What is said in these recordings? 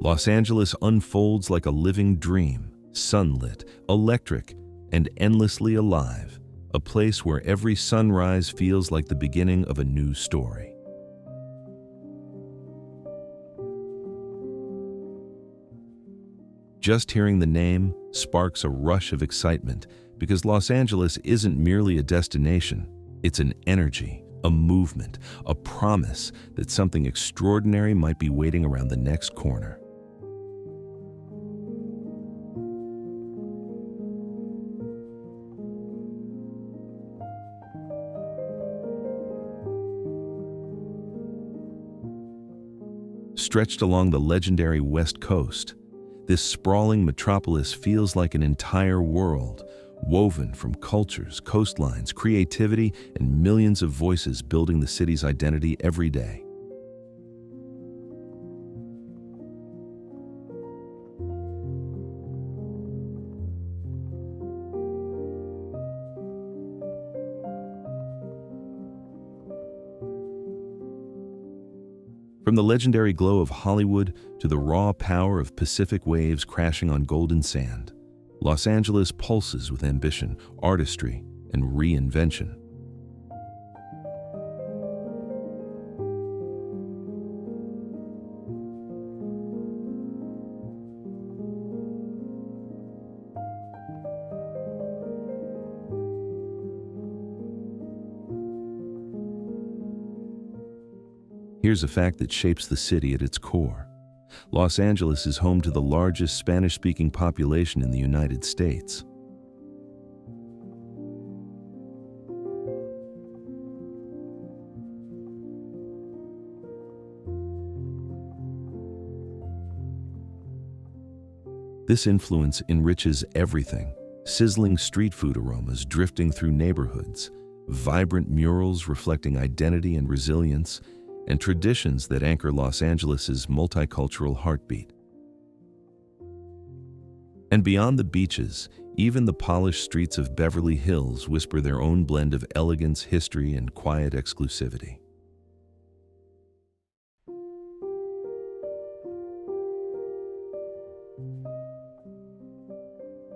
Los Angeles unfolds like a living dream, sunlit, electric, and endlessly alive, a place where every sunrise feels like the beginning of a new story. Just hearing the name sparks a rush of excitement because Los Angeles isn't merely a destination, it's an energy, a movement, a promise that something extraordinary might be waiting around the next corner. Stretched along the legendary West Coast, this sprawling metropolis feels like an entire world, woven from cultures, coastlines, creativity, and millions of voices building the city's identity every day. From the legendary glow of Hollywood to the raw power of Pacific waves crashing on golden sand, Los Angeles pulses with ambition, artistry, and reinvention. Here's a fact that shapes the city at its core. Los Angeles is home to the largest Spanish-speaking population in the United States. This influence enriches everything: sizzling street food aromas drifting through neighborhoods, vibrant murals reflecting identity and resilience, and traditions that anchor Los Angeles's multicultural heartbeat. And beyond the beaches, even the polished streets of Beverly Hills whisper their own blend of elegance, history, and quiet exclusivity.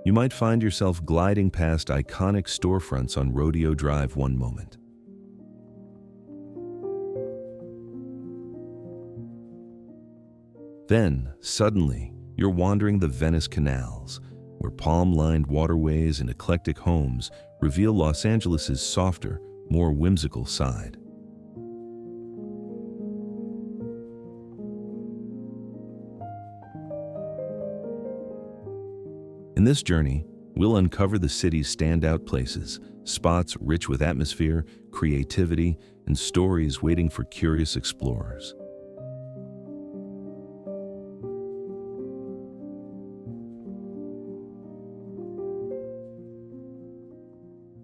You might find yourself gliding past iconic storefronts on Rodeo Drive one moment. Then, suddenly, you're wandering the Venice canals, where palm-lined waterways and eclectic homes reveal Los Angeles's softer, more whimsical side. In this journey, we'll uncover the city's standout places, spots rich with atmosphere, creativity, and stories waiting for curious explorers.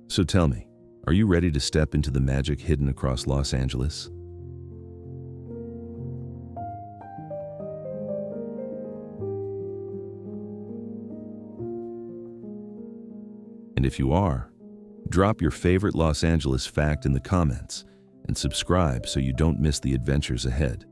So tell me, are you ready to step into the magic hidden across Los Angeles? And if you are, drop your favorite Los Angeles fact in the comments and subscribe so you don't miss the adventures ahead.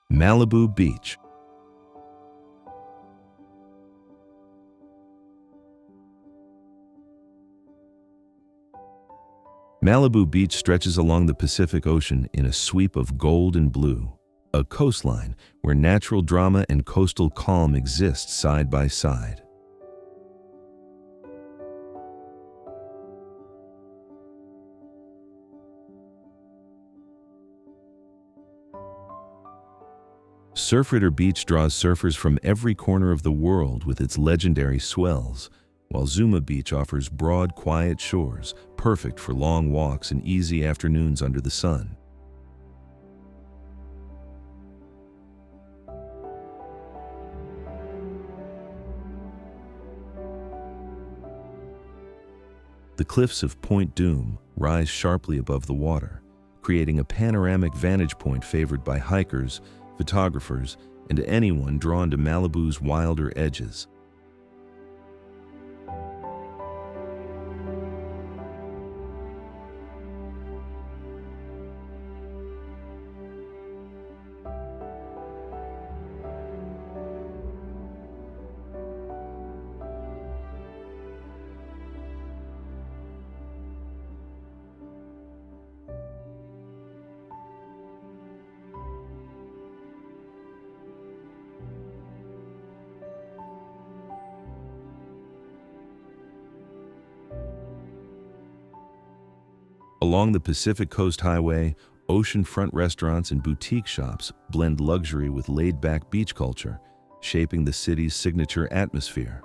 Malibu Beach. Malibu Beach stretches along the Pacific Ocean in a sweep of gold and blue, a coastline where natural drama and coastal calm exist side by side. Surfrider Beach draws surfers from every corner of the world with its legendary swells, while Zuma Beach offers broad, quiet shores, perfect for long walks and easy afternoons under the sun. The cliffs of Point Doom rise sharply above the water, creating a panoramic vantage point favored by hikers, photographers, and anyone drawn to Malibu's wilder edges. Along the Pacific Coast Highway, oceanfront restaurants and boutique shops blend luxury with laid-back beach culture, shaping the city's signature atmosphere.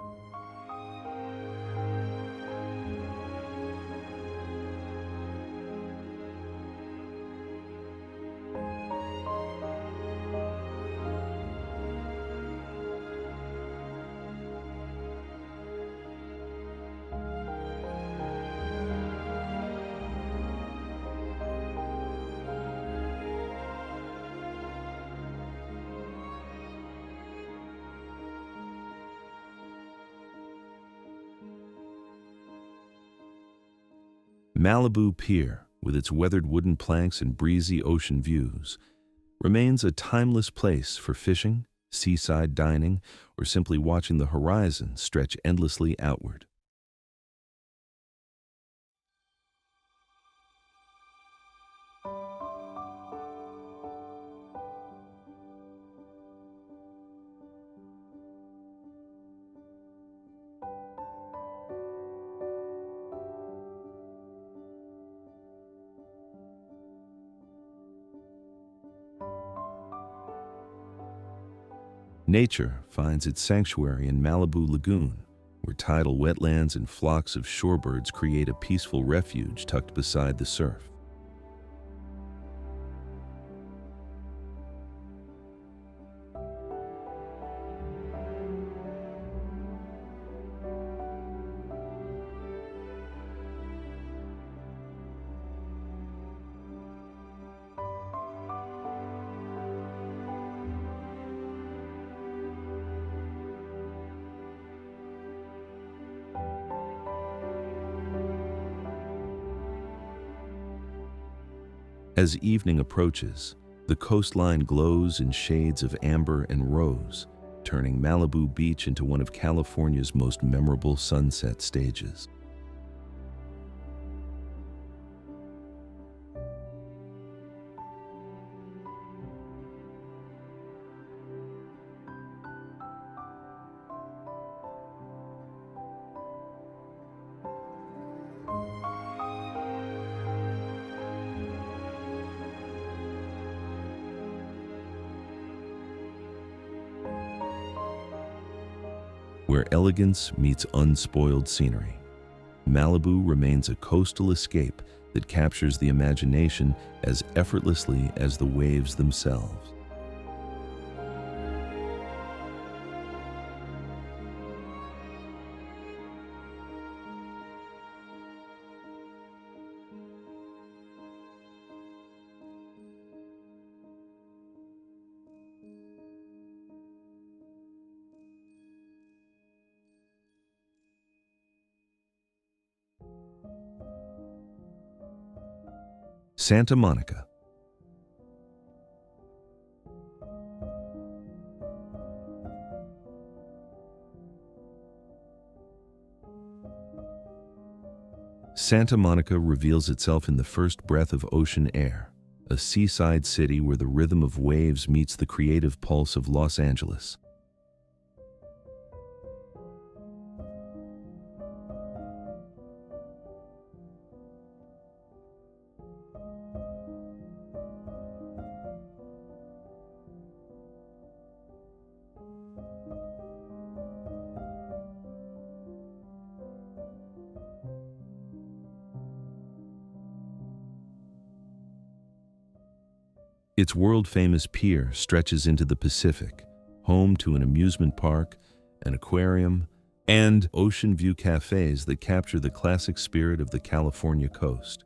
Malibu Pier, with its weathered wooden planks and breezy ocean views, remains a timeless place for fishing, seaside dining, or simply watching the horizon stretch endlessly outward. Nature finds its sanctuary in Malibu Lagoon, where tidal wetlands and flocks of shorebirds create a peaceful refuge tucked beside the surf. As evening approaches, the coastline glows in shades of amber and rose, turning Malibu Beach into one of California's most memorable sunset stages. Where elegance meets unspoiled scenery, Malibu remains a coastal escape that captures the imagination as effortlessly as the waves themselves. Santa Monica. Santa Monica reveals itself in the first breath of ocean air, a seaside city where the rhythm of waves meets the creative pulse of Los Angeles. Its world-famous pier stretches into the Pacific, home to an amusement park, an aquarium, and ocean view cafes that capture the classic spirit of the California coast.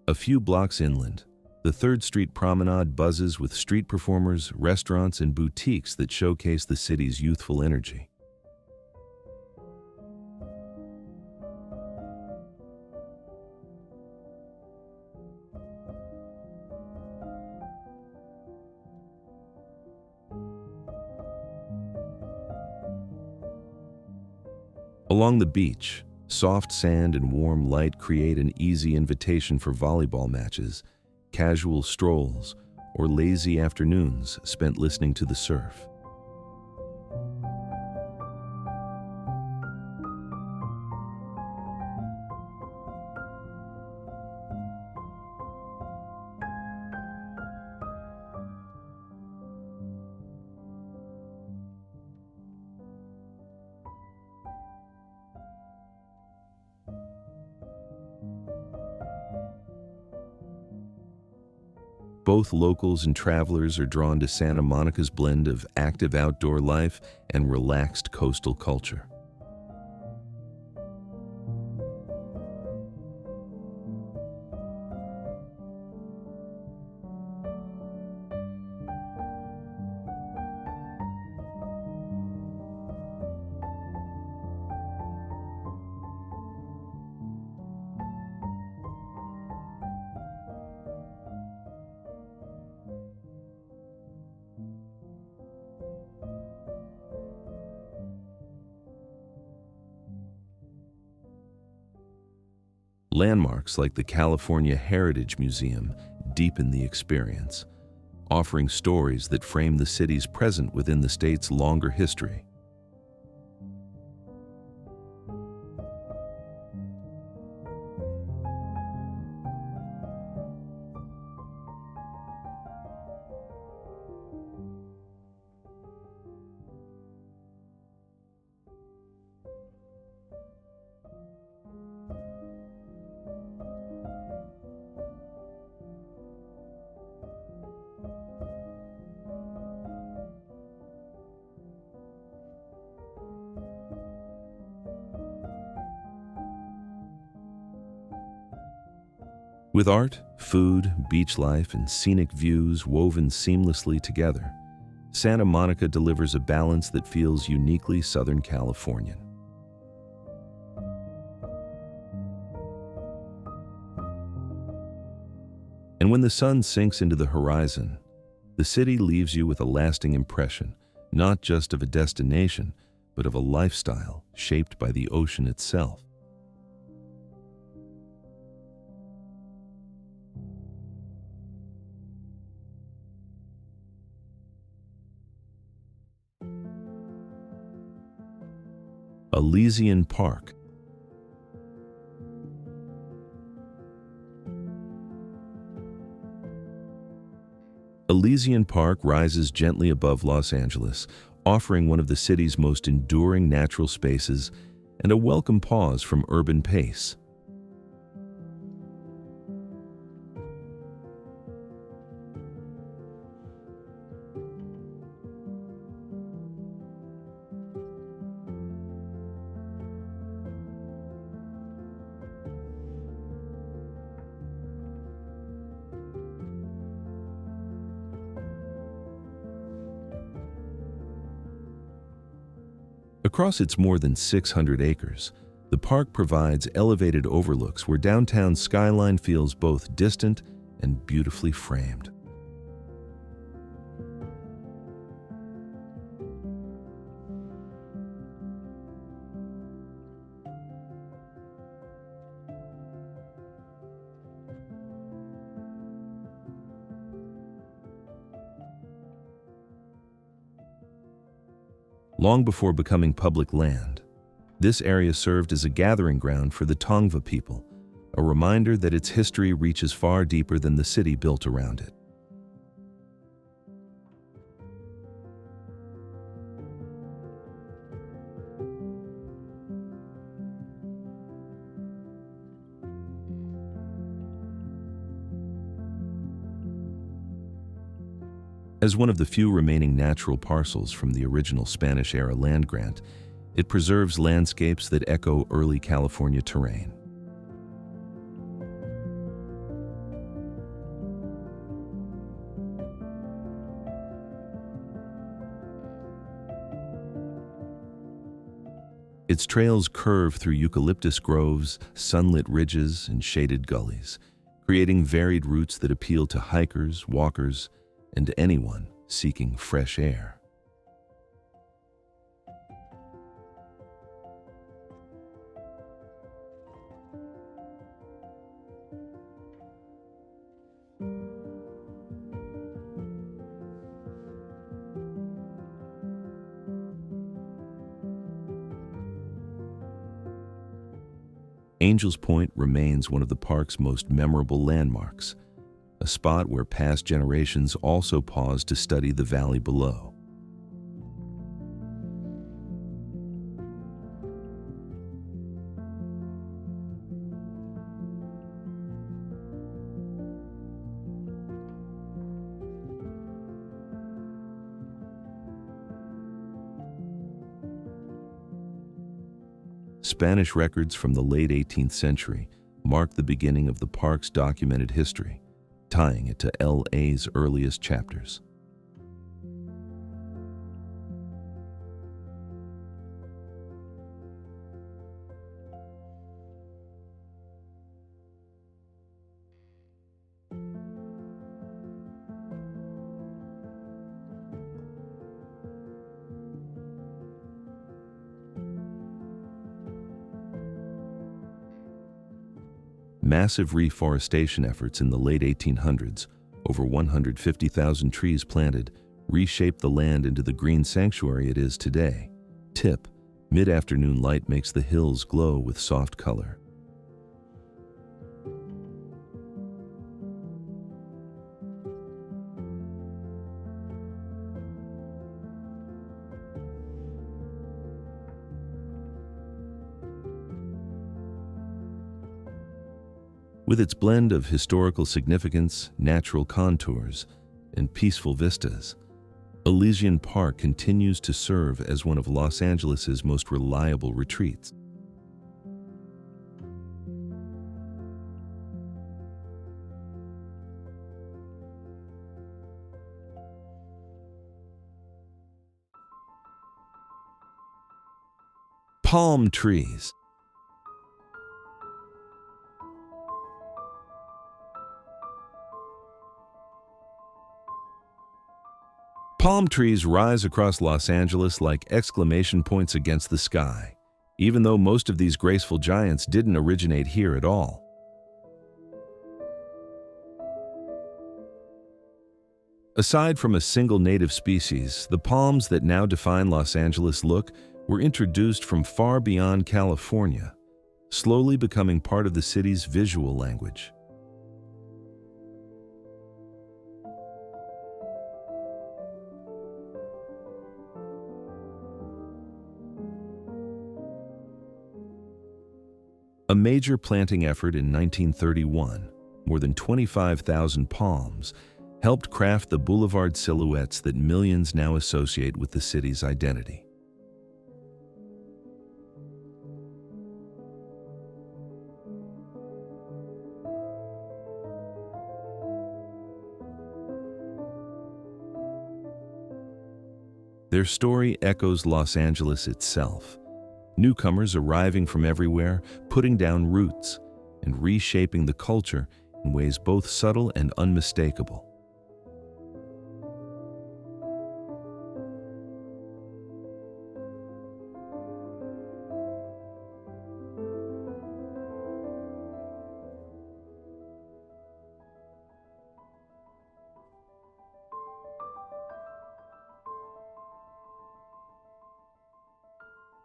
A few blocks inland, the 3rd Street Promenade buzzes with street performers, restaurants, and boutiques that showcase the city's youthful energy. Along the beach, soft sand and warm light create an easy invitation for volleyball matches, casual strolls, or lazy afternoons spent listening to the surf. Both locals and travelers are drawn to Santa Monica's blend of active outdoor life and relaxed coastal culture. Landmarks like the California Heritage Museum deepen the experience, offering stories that frame the city's present within the state's longer history. With art, food, beach life, and scenic views woven seamlessly together, Santa Monica delivers a balance that feels uniquely Southern Californian. And when the sun sinks into the horizon, the city leaves you with a lasting impression, not just of a destination, but of a lifestyle shaped by the ocean itself. Elysian Park. Elysian Park rises gently above Los Angeles, offering one of the city's most enduring natural spaces and a welcome pause from urban pace. Across its more than 600 acres, the park provides elevated overlooks where downtown's skyline feels both distant and beautifully framed. Long before becoming public land, this area served as a gathering ground for the Tongva people, a reminder that its history reaches far deeper than the city built around it. As one of the few remaining natural parcels from the original Spanish-era land grant, it preserves landscapes that echo early California terrain. Its trails curve through eucalyptus groves, sunlit ridges, and shaded gullies, creating varied routes that appeal to hikers, walkers, and anyone seeking fresh air. Angels Point remains one of the park's most memorable landmarks, a spot where past generations also paused to study the valley below. Spanish records from the late 18th century mark the beginning of the park's documented history, tying it to LA's earliest chapters. Massive reforestation efforts in the late 1800s, over 150,000 trees planted, reshaped the land into the green sanctuary it is today. Tip: mid-afternoon light makes the hills glow with soft color. With its blend of historical significance, natural contours, and peaceful vistas, Elysian Park continues to serve as one of Los Angeles's most reliable retreats. Palm trees. Palm trees rise across Los Angeles like exclamation points against the sky, even though most of these graceful giants didn't originate here at all. Aside from a single native species, the palms that now define Los Angeles look were introduced from far beyond California, slowly becoming part of the city's visual language. A major planting effort in 1931, more than 25,000 palms, helped craft the boulevard silhouettes that millions now associate with the city's identity. Their story echoes Los Angeles itself. Newcomers arriving from everywhere, putting down roots, and reshaping the culture in ways both subtle and unmistakable.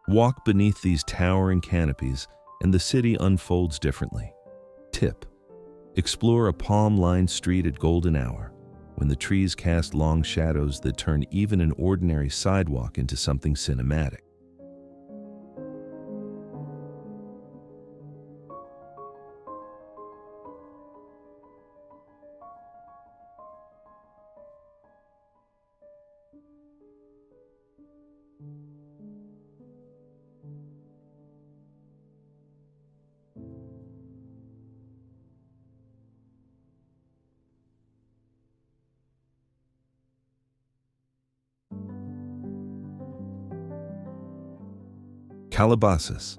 Walk beneath these towering canopies, and the city unfolds differently. Tip: explore a palm-lined street at golden hour, when the trees cast long shadows that turn even an ordinary sidewalk into something cinematic. Calabasas.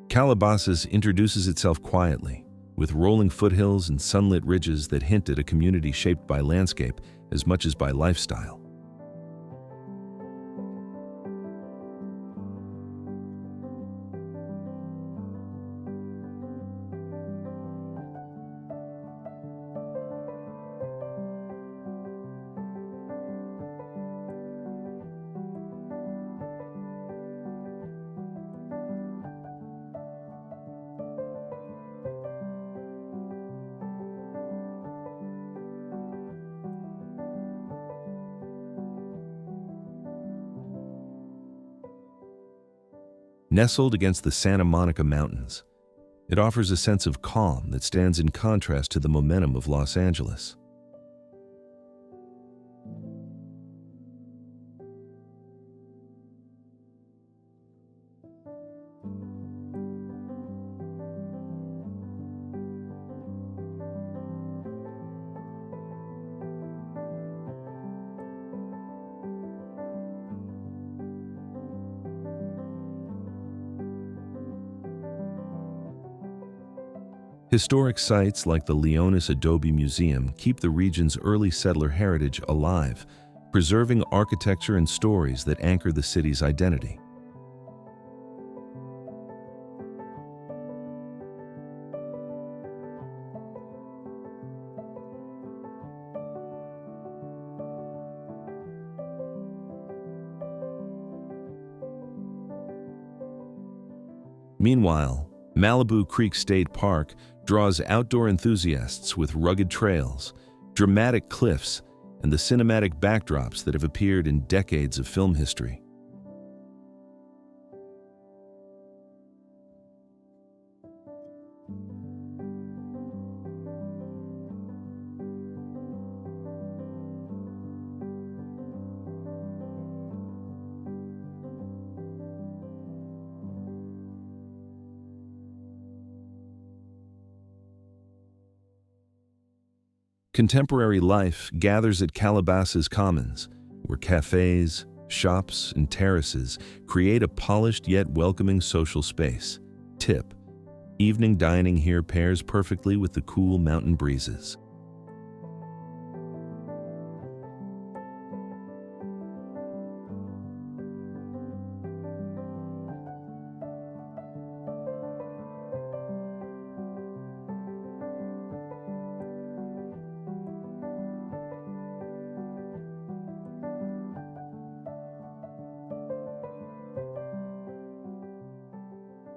Calabasas introduces itself quietly, with rolling foothills and sunlit ridges that hint at a community shaped by landscape as much as by lifestyle. Nestled against the Santa Monica Mountains, it offers a sense of calm that stands in contrast to the momentum of Los Angeles. Historic sites like the Leonis Adobe Museum keep the region's early settler heritage alive, preserving architecture and stories that anchor the city's identity. Meanwhile, Malibu Creek State Park draws outdoor enthusiasts with rugged trails, dramatic cliffs, and the cinematic backdrops that have appeared in decades of film history. Contemporary life gathers at Calabasas Commons, where cafes, shops, and terraces create a polished yet welcoming social space. Tip: evening dining here pairs perfectly with the cool mountain breezes.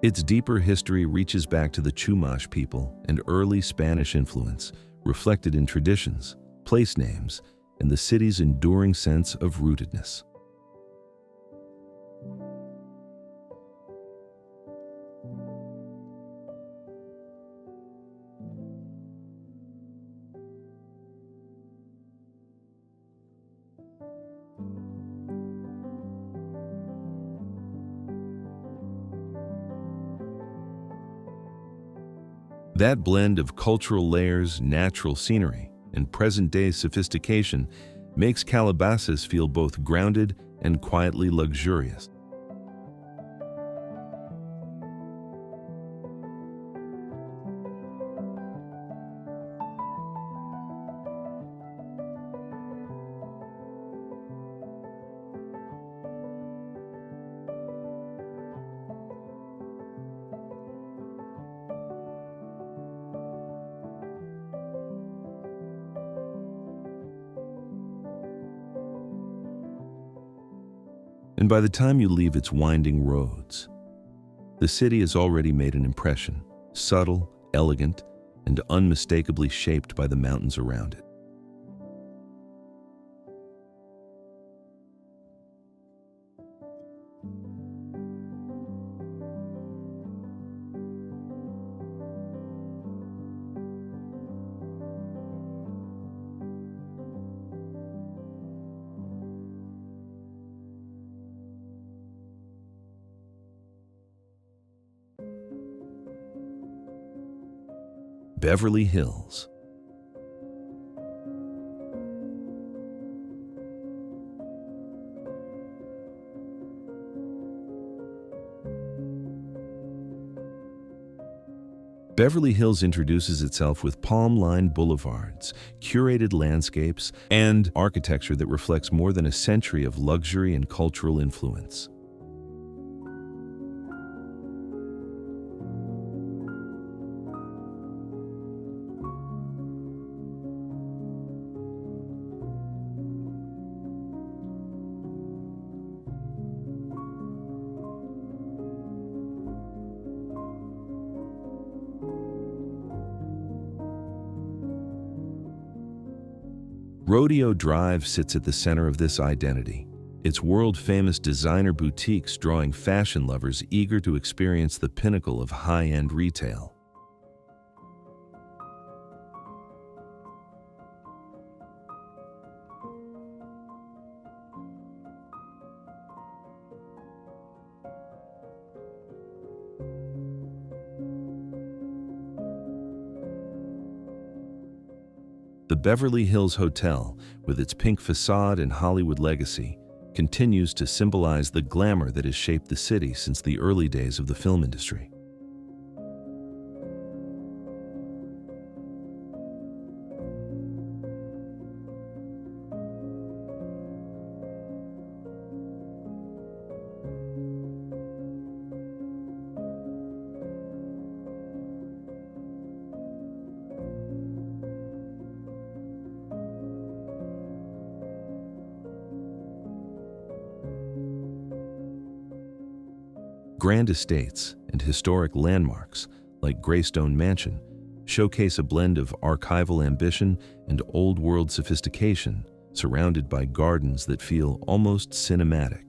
Its deeper history reaches back to the Chumash people and early Spanish influence, reflected in traditions, place names, and the city's enduring sense of rootedness. That blend of cultural layers, natural scenery, and present-day sophistication makes Calabasas feel both grounded and quietly luxurious. And by the time you leave its winding roads, the city has already made an impression, subtle, elegant, and unmistakably shaped by the mountains around it. Beverly Hills. Beverly Hills introduces itself with palm-lined boulevards, curated landscapes, and architecture that reflects more than a century of luxury and cultural influence. Rodeo Drive sits at the center of this identity, its world-famous designer boutiques drawing fashion lovers eager to experience the pinnacle of high-end retail. The Beverly Hills Hotel, with its pink facade and Hollywood legacy, continues to symbolize the glamour that has shaped the city since the early days of the film industry. Grand estates and historic landmarks, like Greystone Mansion, showcase a blend of archival ambition and old-world sophistication, surrounded by gardens that feel almost cinematic.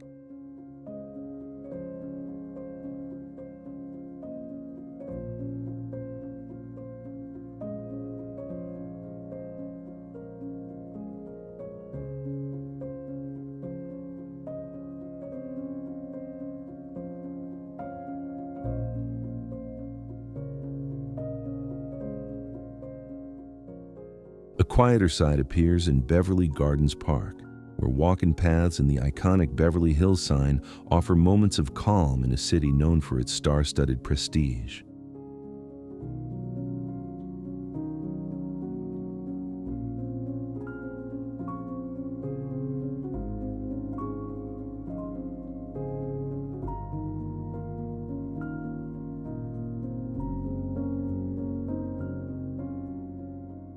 A quieter side appears in Beverly Gardens Park, where walking paths and the iconic Beverly Hills sign offer moments of calm in a city known for its star-studded prestige.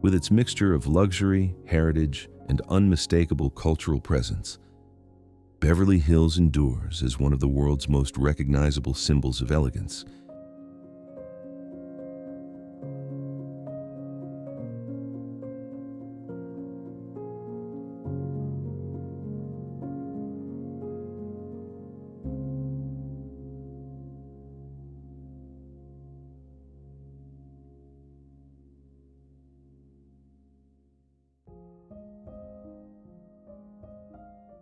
With its mixture of luxury, heritage, and unmistakable cultural presence, Beverly Hills endures as one of the world's most recognizable symbols of elegance.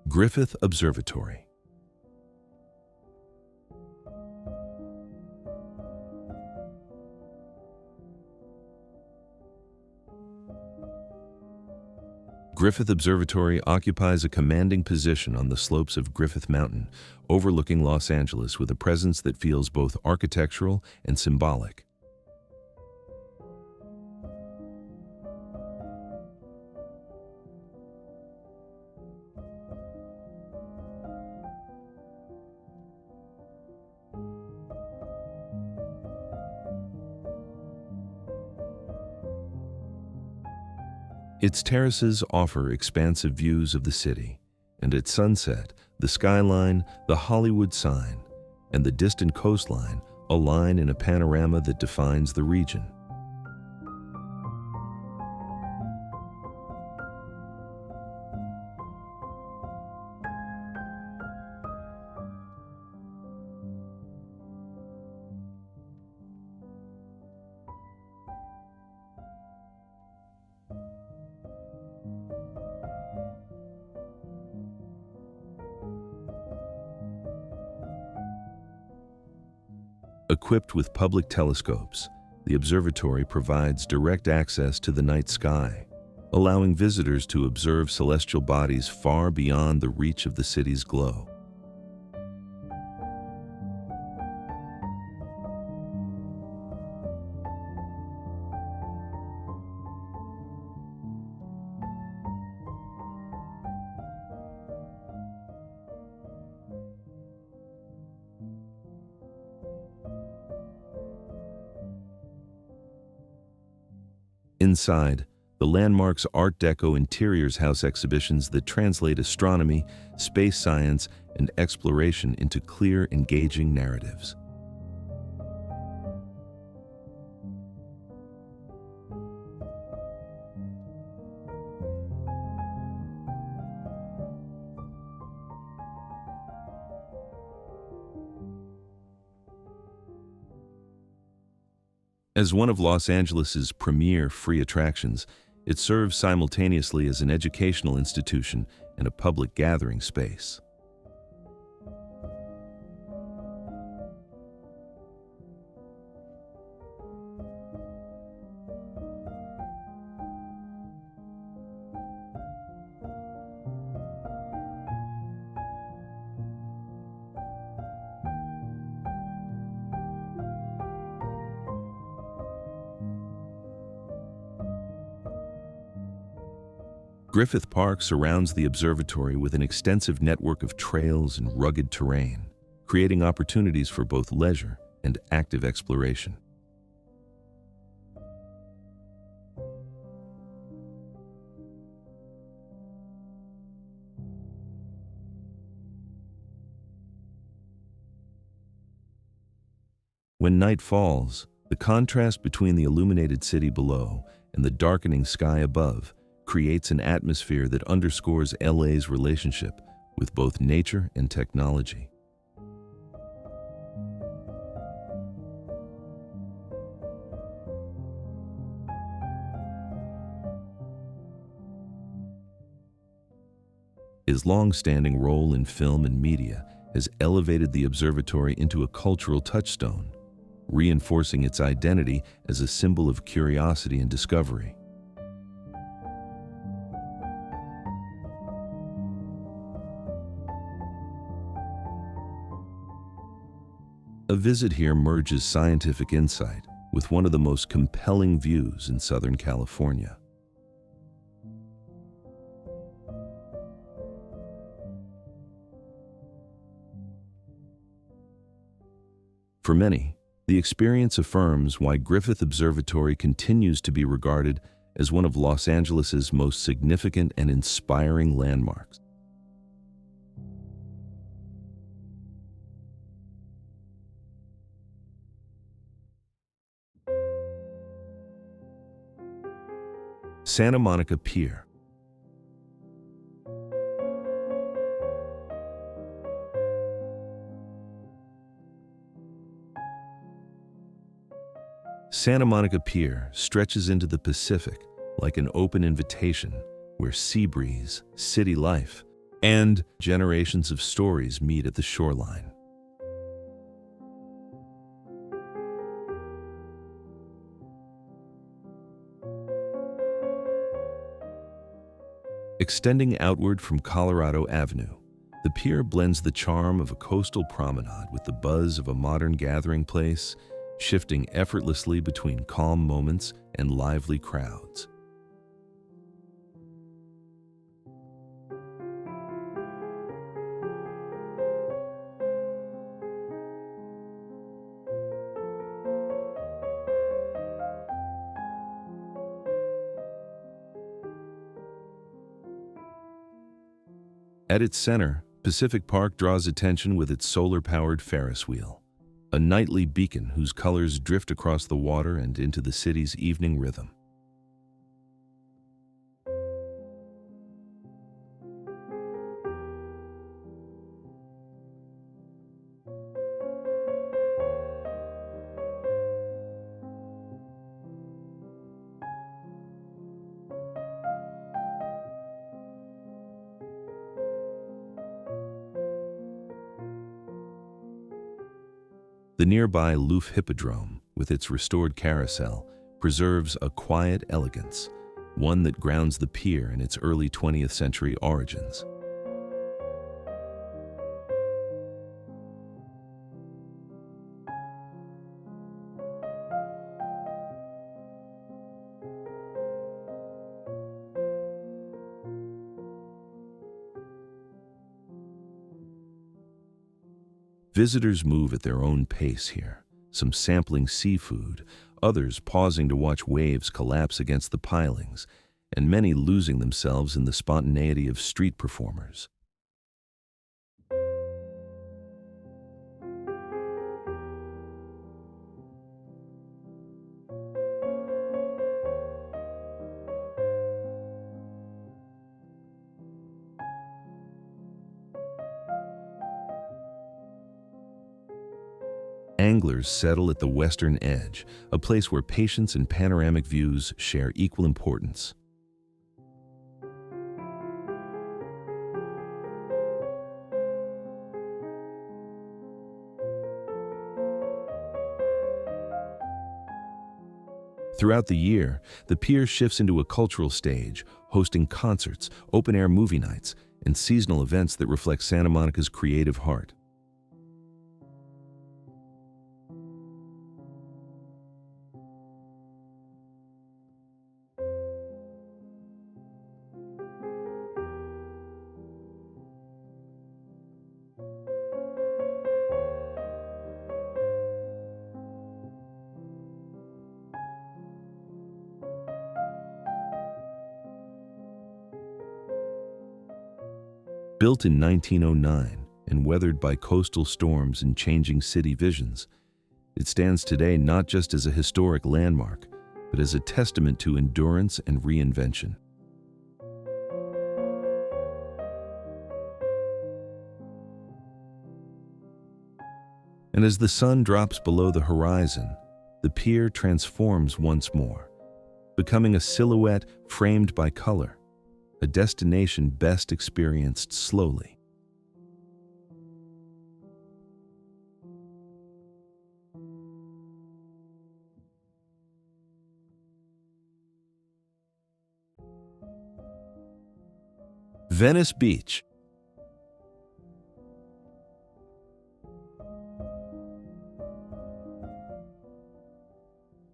Griffith Observatory. Griffith Observatory occupies a commanding position on the slopes of Griffith Mountain, overlooking Los Angeles with a presence that feels both architectural and symbolic. Its terraces offer expansive views of the city, and at sunset, The skyline, the Hollywood sign, and the distant coastline align in a panorama that defines the region. Equipped with public telescopes, the observatory provides direct access to the night sky, allowing visitors to observe celestial bodies far beyond the reach of the city's glow. Inside, the landmark's Art Deco interiors house exhibitions that translate astronomy, space science, and exploration into clear, engaging narratives. As one of Los Angeles's premier free attractions, it serves simultaneously as an educational institution and a public gathering space. Griffith Park surrounds the observatory with an extensive network of trails and rugged terrain, creating opportunities for both leisure and active exploration. When night falls, the contrast between the illuminated city below and the darkening sky above creates an atmosphere that underscores LA's relationship with both nature and technology. His long-standing role in film and media has elevated the observatory into a cultural touchstone, reinforcing its identity as a symbol of curiosity and discovery. A visit here merges scientific insight with one of the most compelling views in Southern California. For many, the experience affirms why Griffith Observatory continues to be regarded as one of Los Angeles's most significant and inspiring landmarks. Santa Monica Pier. Santa Monica Pier stretches into the Pacific like an open invitation where sea breeze, city life, and generations of stories meet at the shoreline. Extending outward from Colorado Avenue, the pier blends the charm of a coastal promenade with the buzz of a modern gathering place, shifting effortlessly between calm moments and lively crowds. At its center, Pacific Park draws attention with its solar-powered Ferris wheel, a nightly beacon whose colors drift across the water and into the city's evening rhythm. The nearby Louvre Hippodrome, with its restored carousel, preserves a quiet elegance, one that grounds the pier in its early 20th century origins. Visitors move at their own pace here, some sampling seafood, others pausing to watch waves collapse against the pilings, and many losing themselves in the spontaneity of street performers. Anglers settle at the western edge, a place where patience and panoramic views share equal importance. Throughout the year, the pier shifts into a cultural stage, hosting concerts, open-air movie nights, and seasonal events that reflect Santa Monica's creative heart. Built in 1909 and weathered by coastal storms and changing city visions, it stands today not just as a historic landmark, but as a testament to endurance and reinvention. And as the sun drops below the horizon, the pier transforms once more, becoming a silhouette framed by color, a destination best experienced slowly. Venice Beach.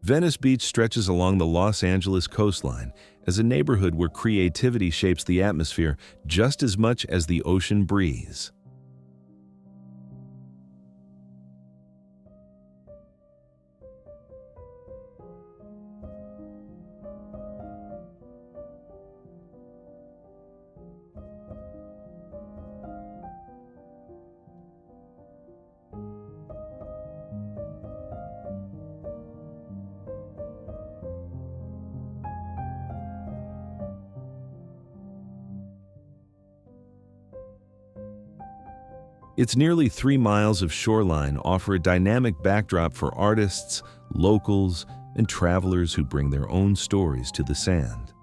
Venice Beach stretches along the Los Angeles coastline as a neighborhood where creativity shapes the atmosphere just as much as the ocean breeze. Its nearly 3 miles of shoreline offer a dynamic backdrop for artists, locals, and travelers who bring their own stories to the sand.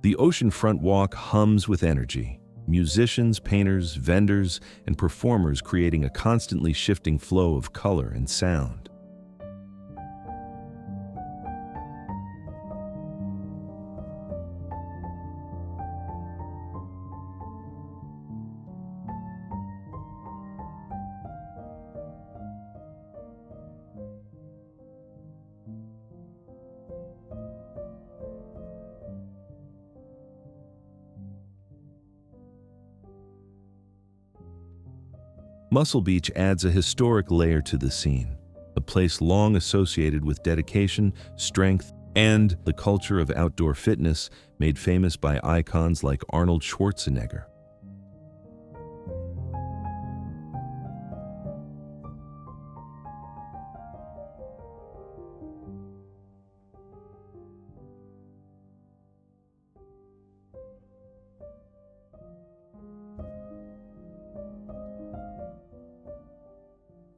The oceanfront walk hums with energy, musicians, painters, vendors, and performers creating a constantly shifting flow of color and sound. Muscle Beach adds a historic layer to the scene, a place long associated with dedication, strength, and the culture of outdoor fitness made famous by icons like Arnold Schwarzenegger.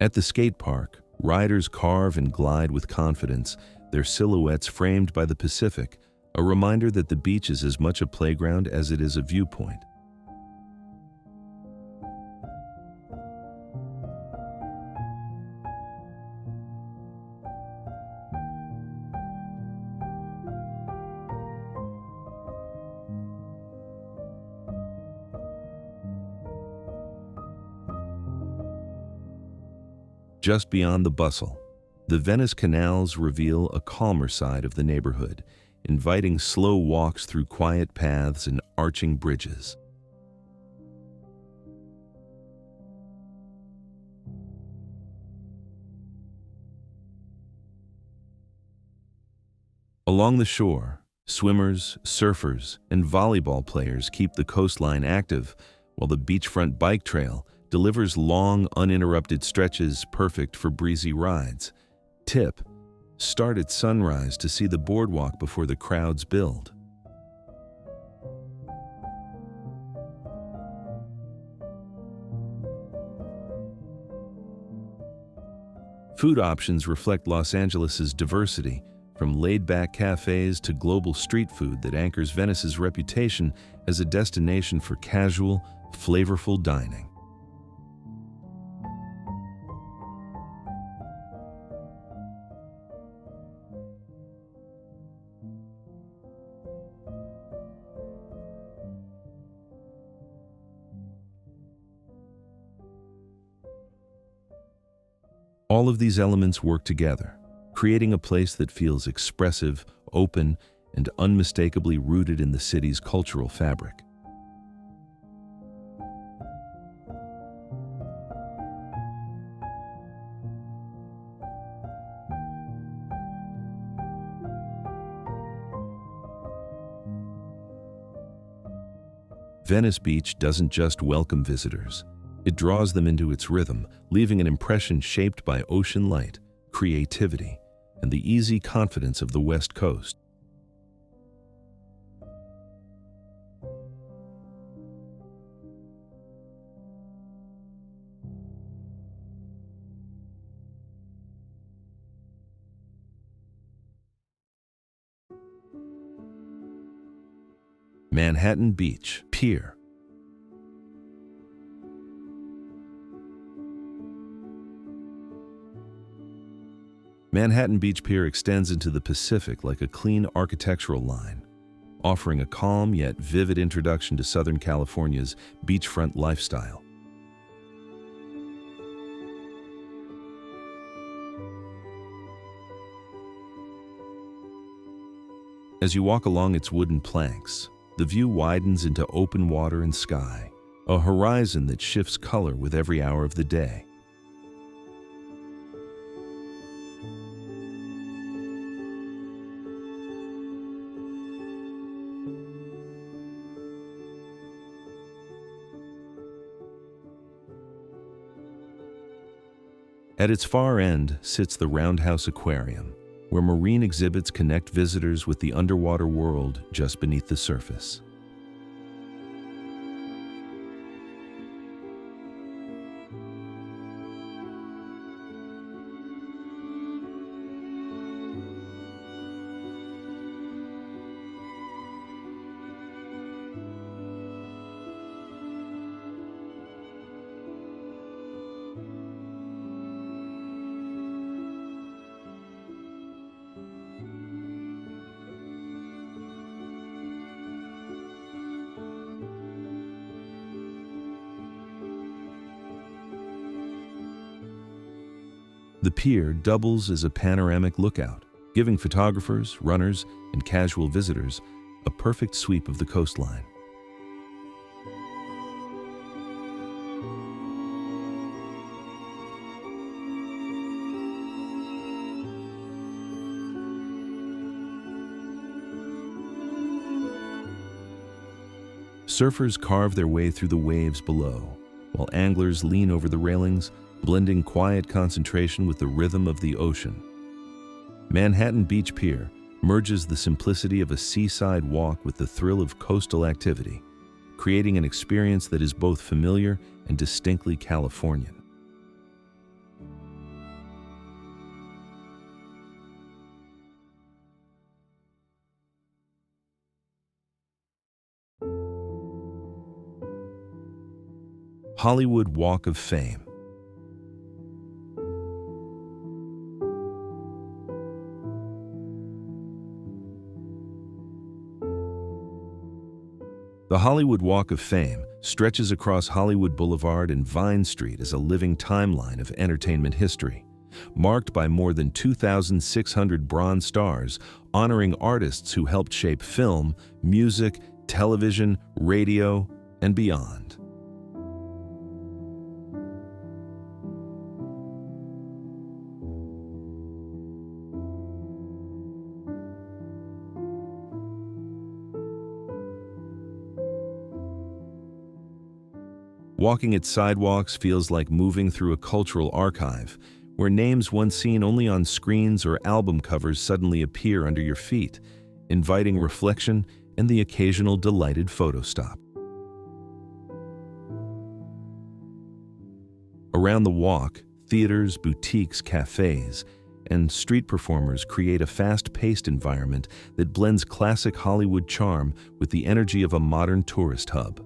At the skate park, riders carve and glide with confidence, their silhouettes framed by the Pacific, a reminder that the beach is as much a playground as it is a viewpoint. Just beyond the bustle, the Venice canals reveal a calmer side of the neighborhood, inviting slow walks through quiet paths and arching bridges. Along the shore, swimmers, surfers, and volleyball players keep the coastline active, while the beachfront bike trail delivers long, uninterrupted stretches perfect for breezy rides. Tip: start at sunrise to see the boardwalk before the crowds build. Food options reflect Los Angeles's diversity, from laid-back cafes to global street food that anchors Venice's reputation as a destination for casual, flavorful dining. All of these elements work together, creating a place that feels expressive, open, and unmistakably rooted in the city's cultural fabric. Venice Beach doesn't just welcome visitors. It draws them into its rhythm, leaving an impression shaped by ocean light, creativity, and the easy confidence of the West Coast. Manhattan Beach Pier. Manhattan Beach Pier extends into the Pacific like a clean architectural line, offering a calm yet vivid introduction to Southern California's beachfront lifestyle. As you walk along its wooden planks, the view widens into open water and sky, a horizon that shifts color with every hour of the day. At its far end sits the Roundhouse Aquarium, where marine exhibits connect visitors with the underwater world just beneath the surface. The pier doubles as a panoramic lookout, giving photographers, runners, and casual visitors a perfect sweep of the coastline. Surfers carve their way through the waves below, while anglers lean over the railings, blending quiet concentration with the rhythm of the ocean. Manhattan Beach Pier merges the simplicity of a seaside walk with the thrill of coastal activity, creating an experience that is both familiar and distinctly Californian. Hollywood Walk of Fame. The Hollywood Walk of Fame stretches across Hollywood Boulevard and Vine Street as a living timeline of entertainment history, marked by more than 2,600 bronze stars honoring artists who helped shape film, music, television, radio, and beyond. Walking its sidewalks feels like moving through a cultural archive, where names once seen only on screens or album covers suddenly appear under your feet, inviting reflection and the occasional delighted photo stop. Around the walk, theaters, boutiques, cafes, and street performers create a fast-paced environment that blends classic Hollywood charm with the energy of a modern tourist hub.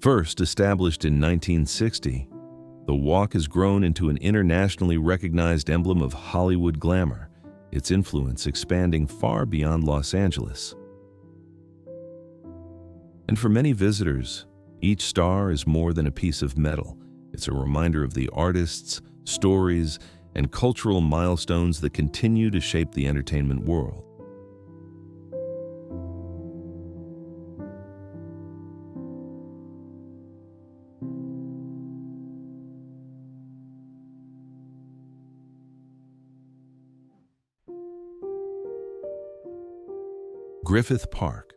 First established in 1960, the walk has grown into an internationally recognized emblem of Hollywood glamour, its influence expanding far beyond Los Angeles. And for many visitors, each star is more than a piece of metal. It's a reminder of the artists, stories, and cultural milestones that continue to shape the entertainment world. Griffith Park.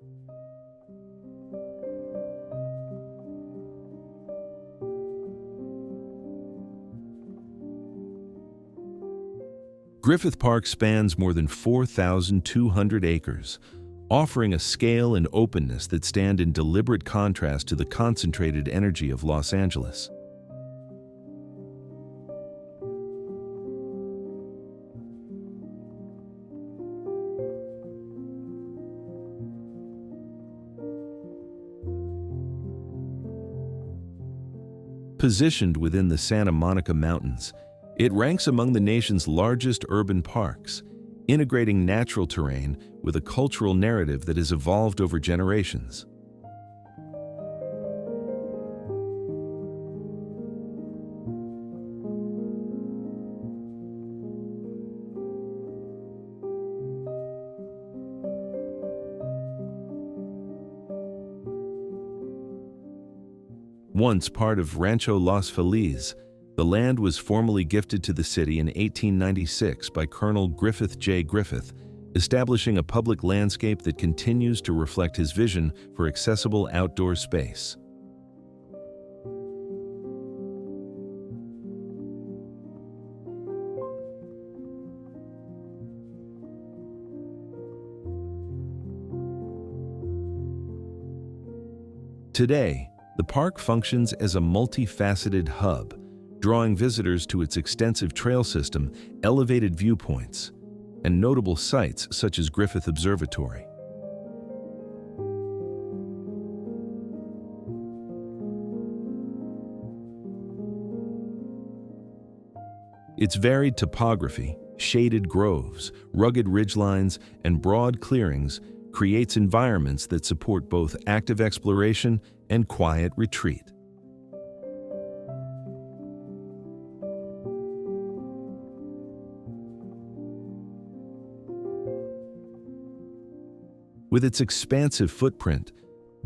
Griffith Park spans more than 4,200 acres, offering a scale and openness that stand in deliberate contrast to the concentrated energy of Los Angeles. Positioned within the Santa Monica Mountains, it ranks among the nation's largest urban parks, integrating natural terrain with a cultural narrative that has evolved over generations. Once part of Rancho Los Feliz, the land was formally gifted to the city in 1896 by Colonel Griffith J. Griffith, establishing a public landscape that continues to reflect his vision for accessible outdoor space. Today, the park functions as a multifaceted hub, drawing visitors to its extensive trail system, elevated viewpoints, and notable sites such as Griffith Observatory. Its varied topography, shaded groves, rugged ridgelines, and broad clearings creates environments that support both active exploration and quiet retreat. With its expansive footprint,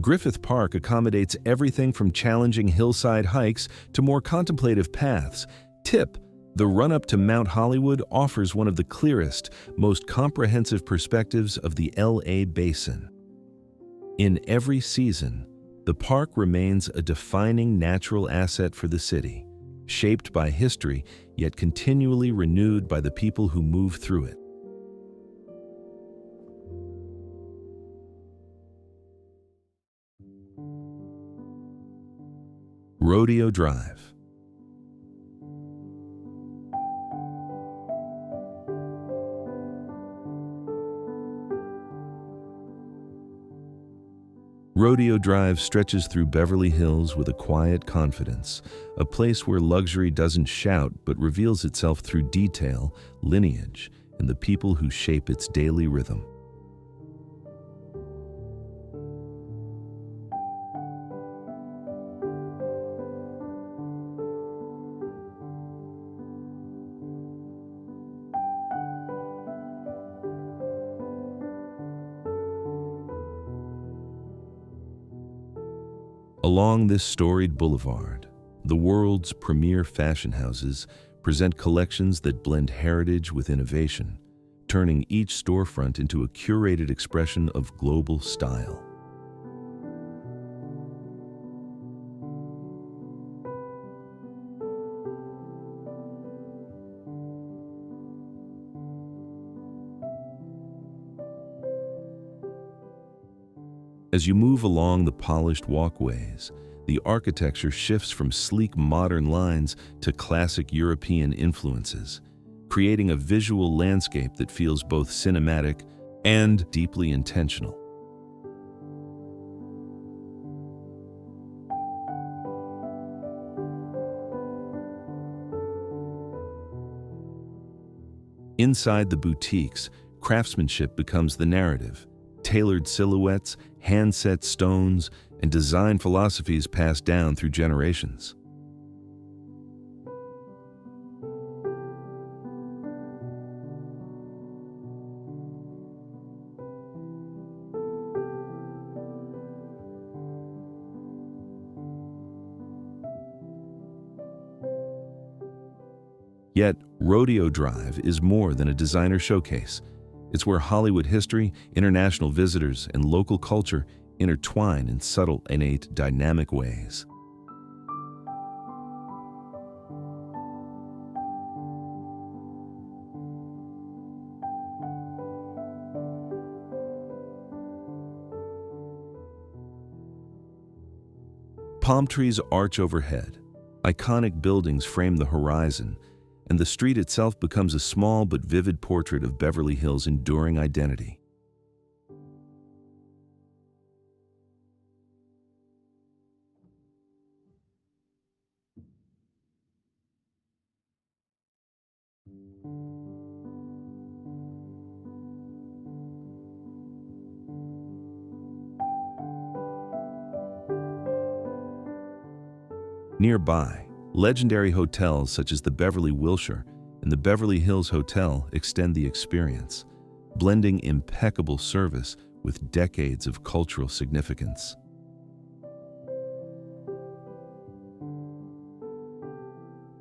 Griffith Park accommodates everything from challenging hillside hikes to more contemplative paths. Tip: the run-up to Mount Hollywood offers one of the clearest, most comprehensive perspectives of the LA basin. In every season, the park remains a defining natural asset for the city, shaped by history, yet continually renewed by the people who move through it. Rodeo Drive. Rodeo Drive stretches through Beverly Hills with a quiet confidence, a place where luxury doesn't shout but reveals itself through detail, lineage, and the people who shape its daily rhythm. Along this storied boulevard, the world's premier fashion houses present collections that blend heritage with innovation, turning each storefront into a curated expression of global style. As you move along the polished walkways, the architecture shifts from sleek modern lines to classic European influences, creating a visual landscape that feels both cinematic and deeply intentional. Inside the boutiques, craftsmanship becomes the narrative. Tailored silhouettes, hand-set stones, and design philosophies passed down through generations. Yet, Rodeo Drive is more than a designer showcase. It's where Hollywood history, international visitors, and local culture intertwine in subtle, innate, dynamic ways. Palm trees arch overhead, iconic buildings frame the horizon, and the street itself becomes a small but vivid portrait of Beverly Hills' enduring identity. Nearby, legendary hotels such as the Beverly Wilshire and the Beverly Hills Hotel extend the experience, blending impeccable service with decades of cultural significance.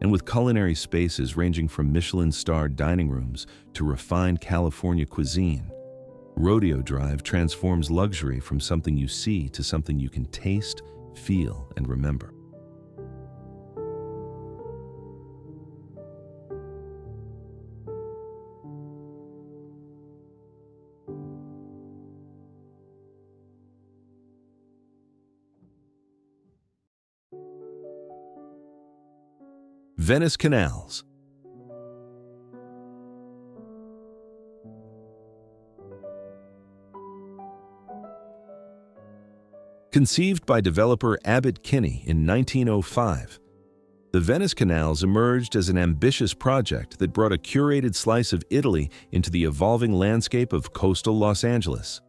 And with culinary spaces ranging from Michelin-starred dining rooms to refined California cuisine, Rodeo Drive transforms luxury from something you see to something you can taste, feel, and remember. Venice canals. Conceived by developer Abbott Kinney in 1905, the Venice canals emerged as an ambitious project that brought a curated slice of Italy into the evolving landscape of coastal Los Angeles.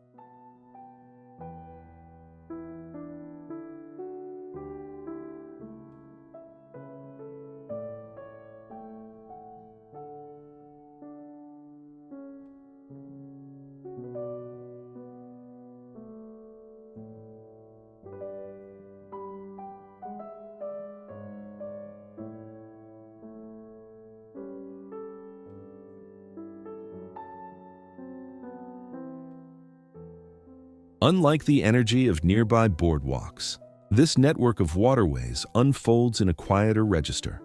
Unlike the energy of nearby boardwalks, this network of waterways unfolds in a quieter register.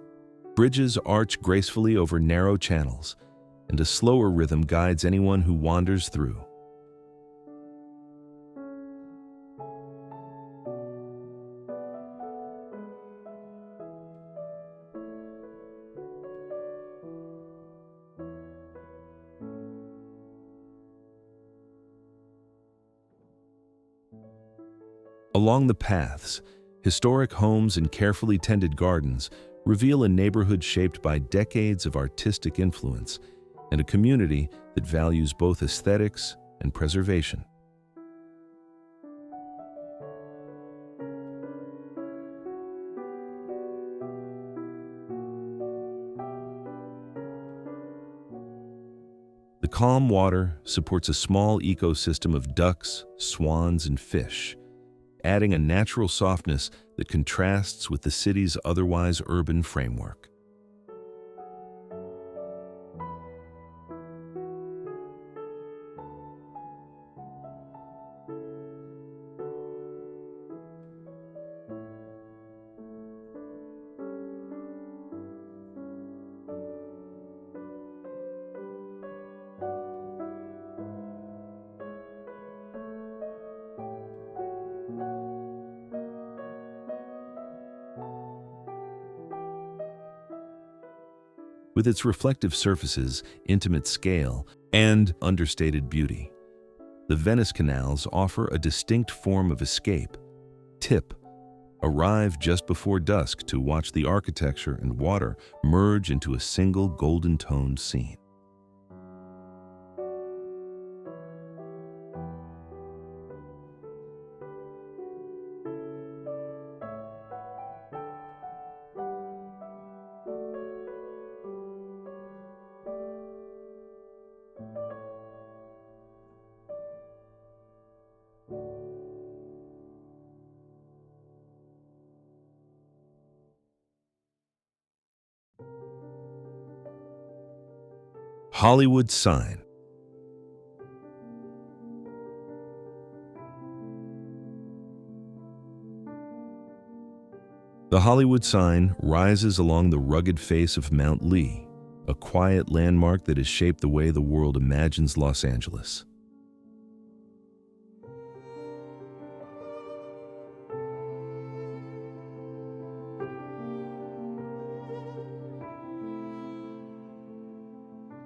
Bridges arch gracefully over narrow channels, and a slower rhythm guides anyone who wanders through. Along the paths, historic homes and carefully tended gardens reveal a neighborhood shaped by decades of artistic influence and a community that values both aesthetics and preservation. The calm water supports a small ecosystem of ducks, swans, and fish, adding a natural softness that contrasts with the city's otherwise urban framework. With its reflective surfaces, intimate scale, and understated beauty, the Venice canals offer a distinct form of escape. Tip: arrive just before dusk to watch the architecture and water merge into a single golden-toned scene. Hollywood sign. The Hollywood sign rises along the rugged face of Mount Lee, a quiet landmark that has shaped the way the world imagines Los Angeles.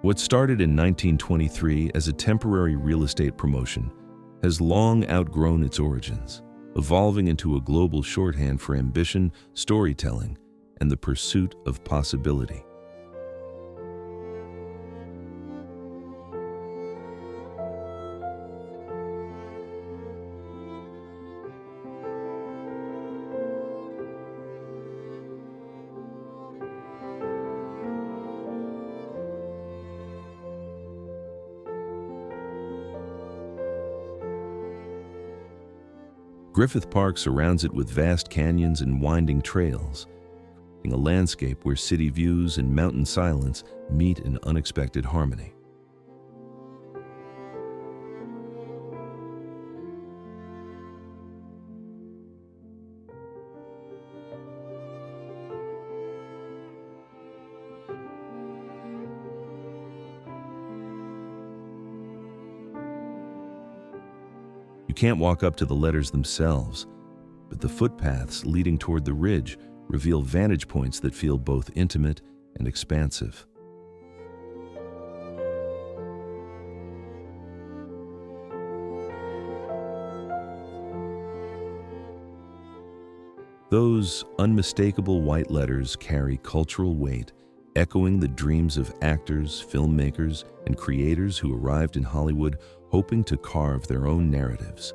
What started in 1923 as a temporary real estate promotion has long outgrown its origins, evolving into a global shorthand for ambition, storytelling, and the pursuit of possibility. Griffith Park surrounds it with vast canyons and winding trails, creating a landscape where city views and mountain silence meet in unexpected harmony. You can't walk up to the letters themselves, but the footpaths leading toward the ridge reveal vantage points that feel both intimate and expansive. Those unmistakable white letters carry cultural weight, echoing the dreams of actors, filmmakers, and creators who arrived in Hollywood hoping to carve their own narratives.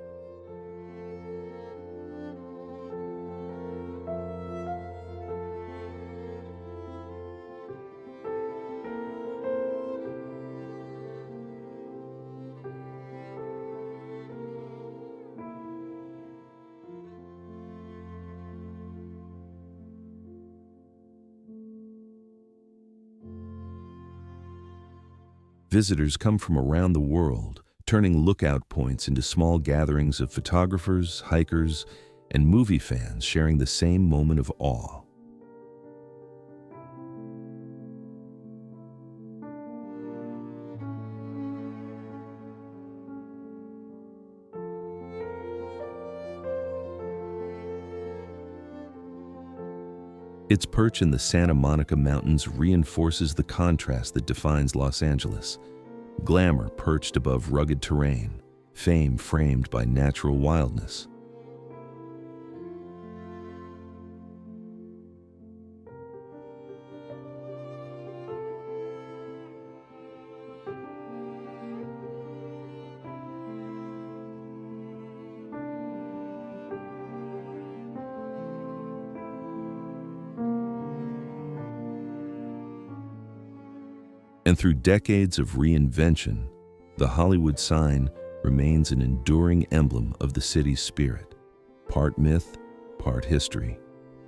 Visitors come from around the world, turning lookout points into small gatherings of photographers, hikers, and movie fans sharing the same moment of awe. Its perch in the Santa Monica Mountains reinforces the contrast that defines Los Angeles. Glamour perched above rugged terrain, fame framed by natural wildness. And through decades of reinvention, the Hollywood sign remains an enduring emblem of the city's spirit, part myth, part history,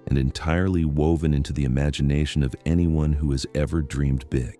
and entirely woven into the imagination of anyone who has ever dreamed big.